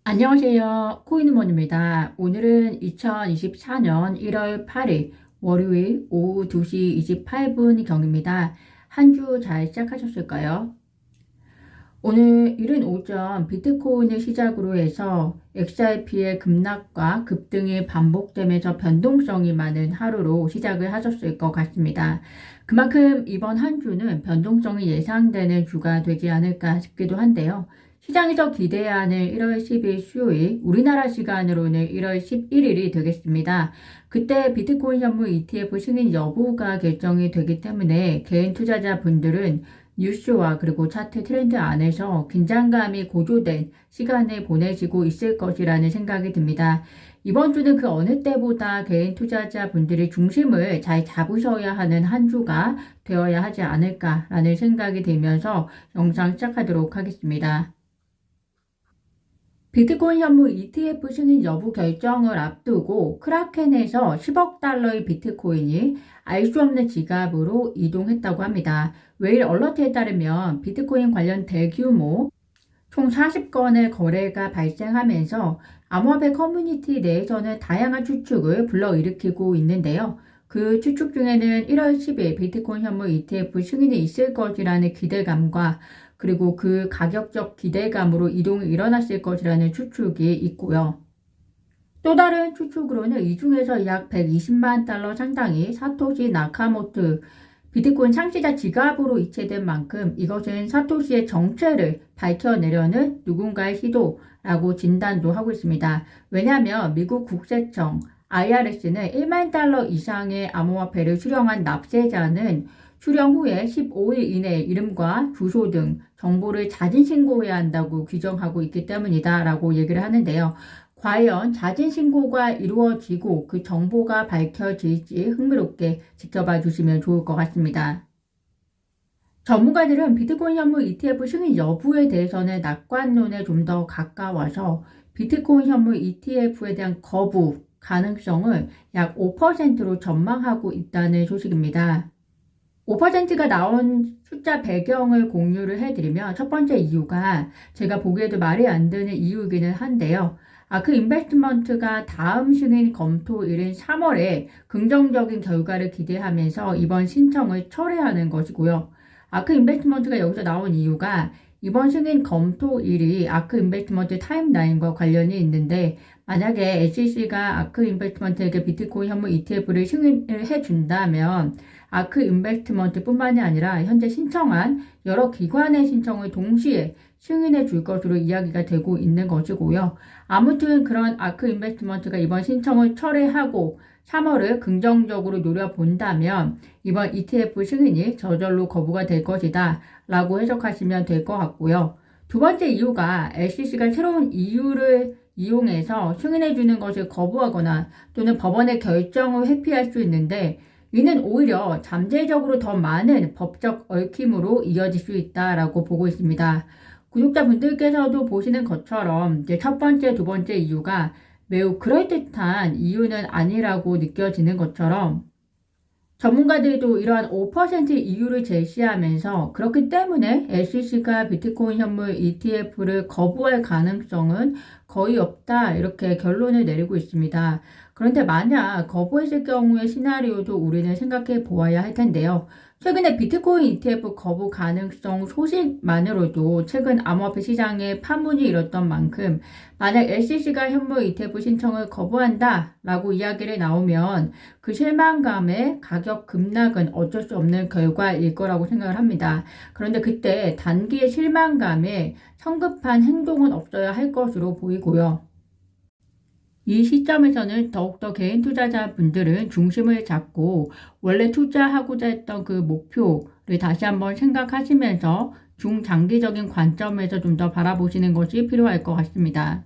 안녕하세요. 코인우먼입니다. 오늘은 2024년 1월 8일 월요일 오후 2시 28분 경입니다. 한 주 잘 시작하셨을까요? 오늘 이른 오전 비트코인을 시작으로 해서 XRP의 급락과 급등이 반복되면서 변동성이 많은 하루로 시작을 하셨을 것 같습니다. 그만큼 이번 한 주는 변동성이 예상되는 주가 되지 않을까 싶기도 한데요. 시장에서 기대하는 1월 10일 수요일, 우리나라 시간으로는 1월 11일이 되겠습니다. 그때 비트코인 현물 ETF 승인 여부가 결정이 되기 때문에 개인 투자자분들은 뉴스와 그리고 차트 트렌드 안에서 긴장감이 고조된 시간을 보내시고 있을 것이라는 생각이 듭니다. 이번 주는 그 어느 때보다 개인 투자자분들이 중심을 잘 잡으셔야 하는 한 주가 되어야 하지 않을까라는 생각이 들면서 영상 시작하도록 하겠습니다. 비트코인 현물 ETF 승인 여부 결정을 앞두고 크라켄에서 10억 달러의 비트코인이 알 수 없는 지갑으로 이동했다고 합니다. 웨일 얼러트에 따르면 비트코인 관련 대규모 총 40건의 거래가 발생하면서 암호화폐 커뮤니티 내에서는 다양한 추측을 불러일으키고 있는데요. 그 추측 중에는 1월 10일 비트코인 현물 ETF 승인이 있을 것이라는 기대감과 그리고 그 가격적 기대감으로 이동이 일어났을 것이라는 추측이 있고요. 또 다른 추측으로는 이 중에서 약 120만 달러 상당이 사토시 나카모토 비트코인 창시자 지갑으로 이체된 만큼 이것은 사토시의 정체를 밝혀내려는 누군가의 시도라고 진단도 하고 있습니다. 왜냐하면 미국 국세청 IRS는 1만 달러 이상의 암호화폐를 수령한 납세자는 수령 후에 15일 이내에 이름과 주소 등 정보를 자진 신고해야 한다고 규정하고 있기 때문이다 라고 얘기를 하는데요. 과연 자진 신고가 이루어지고 그 정보가 밝혀질지 흥미롭게 지켜봐 주시면 좋을 것 같습니다. 전문가들은 비트코인 현물 ETF 승인 여부에 대해서는 낙관론에 좀 더 가까워서 비트코인 현물 ETF에 대한 거부 가능성을 약 5%로 전망하고 있다는 소식입니다. 5%가 나온 숫자 배경을 공유를 해드리면 첫 번째 이유가 제가 보기에도 말이 안 되는 이유이기는 한데요. 아크 인베스트먼트가 다음 승인 검토일인 3월에 긍정적인 결과를 기대하면서 이번 신청을 철회하는 것이고요. 아크 인베스트먼트가 여기서 나온 이유가 이번 승인 검토일이 아크 인베스트먼트 타임라인과 관련이 있는데 만약에 SEC가 아크 인베스트먼트에게 비트코인 현물 ETF를 승인을 해준다면 아크 인베스트먼트 뿐만이 아니라 현재 신청한 여러 기관의 신청을 동시에 승인해 줄 것으로 이야기가 되고 있는 것이고요. 아무튼 그런 아크 인베스트먼트가 이번 신청을 철회하고 3월을 긍정적으로 노려본다면 이번 ETF 승인이 저절로 거부가 될 것이다 라고 해석하시면 될 것 같고요. 두 번째 이유가 SEC가 새로운 이유를 이용해서 승인해 주는 것을 거부하거나 또는 법원의 결정을 회피할 수 있는데 이는 오히려 잠재적으로 더 많은 법적 얽힘으로 이어질 수 있다라고 보고 있습니다. 구독자분들께서도 보시는 것처럼 이제 첫 번째, 두 번째 이유가 매우 그럴듯한 이유는 아니라고 느껴지는 것처럼 전문가들도 이러한 5% 이유를 제시하면서 그렇기 때문에 SEC가 비트코인 현물 ETF를 거부할 가능성은 거의 없다 이렇게 결론을 내리고 있습니다. 그런데 만약 거부했을 경우의 시나리오도 우리는 생각해 보아야 할 텐데요. 최근에 비트코인 ETF 거부 가능성 소식만으로도 최근 암호화폐 시장에 파문이 일었던 만큼 만약 SEC가 현물 ETF 신청을 거부한다 라고 이야기를 나오면 그 실망감의 가격 급락은 어쩔 수 없는 결과일 거라고 생각을 합니다. 그런데 그때 단기의 실망감에 성급한 행동은 없어야 할 것으로 보이고요. 이 시점에서는 더욱더 개인 투자자분들은 중심을 잡고 원래 투자하고자 했던 그 목표를 다시 한번 생각하시면서 중장기적인 관점에서 좀 더 바라보시는 것이 필요할 것 같습니다.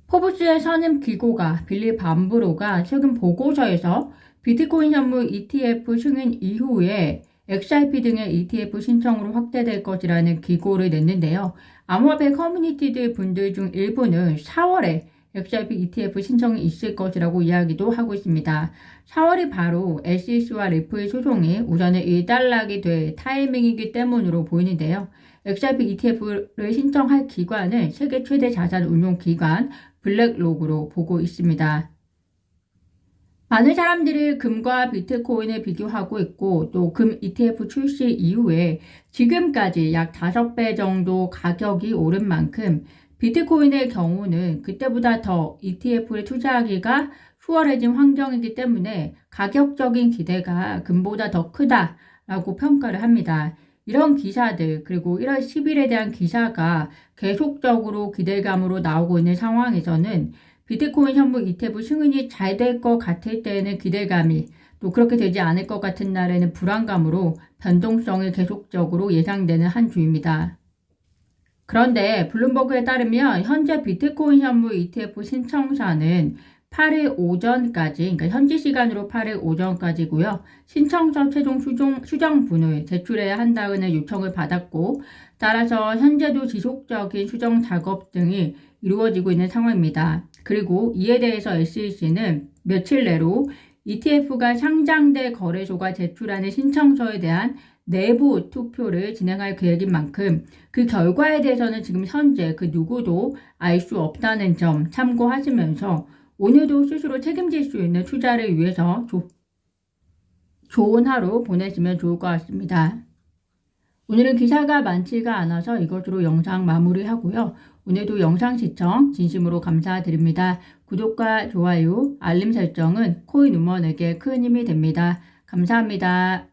포브스의 선임 기고가 빌리 밤브로가 최근 보고서에서 비트코인 현물 ETF 승인 이후에 XRP 등의 ETF 신청으로 확대될 것이라는 기고를 냈는데요. 암호화폐 커뮤니티들 분들 중 일부는 4월에 XRP ETF 신청이 있을 것이라고 이야기도 하고 있습니다. 4월이 바로 SEC와 리플의 소송이 우선은 일단락이 될 타이밍이기 때문으로 보이는데요. XRP ETF를 신청할 기관은 세계 최대 자산 운용 기관 블랙록으로 보고 있습니다. 많은 사람들이 금과 비트코인을 비교하고 있고 또 금 ETF 출시 이후에 지금까지 약 5배 정도 가격이 오른 만큼 비트코인의 경우는 그때보다 더 ETF를 투자하기가 수월해진 환경이기 때문에 가격적인 기대가 금보다 더 크다라고 평가를 합니다. 이런 기사들 그리고 1월 10일에 대한 기사가 계속적으로 기대감으로 나오고 있는 상황에서는 비트코인 현물 ETF 승인이 잘 될 것 같을 때에는 기대감이 또 그렇게 되지 않을 것 같은 날에는 불안감으로 변동성이 계속적으로 예상되는 한 주입니다. 그런데 블룸버그에 따르면 현재 비트코인 현물 ETF 신청사는 8일 오전까지, 그러니까 현지 시간으로 8일 오전까지고요. 신청서 최종 수정분을 제출해야 한다는 요청을 받았고 따라서 현재도 지속적인 수정 작업 등이 이루어지고 있는 상황입니다. 그리고 이에 대해서 SEC는 며칠 내로 ETF가 상장될 거래소가 제출하는 신청서에 대한 내부 투표를 진행할 계획인 만큼 그 결과에 대해서는 지금 현재 그 누구도 알 수 없다는 점 참고하시면서 오늘도 스스로 책임질 수 있는 투자를 위해서 좋은 하루 보내시면 좋을 것 같습니다. 오늘은 기사가 많지가 않아서 이것으로 영상 마무리하고요. 오늘도 영상 시청 진심으로 감사드립니다. 구독과 좋아요, 알림 설정은 코인 우먼에게 큰 힘이 됩니다. 감사합니다.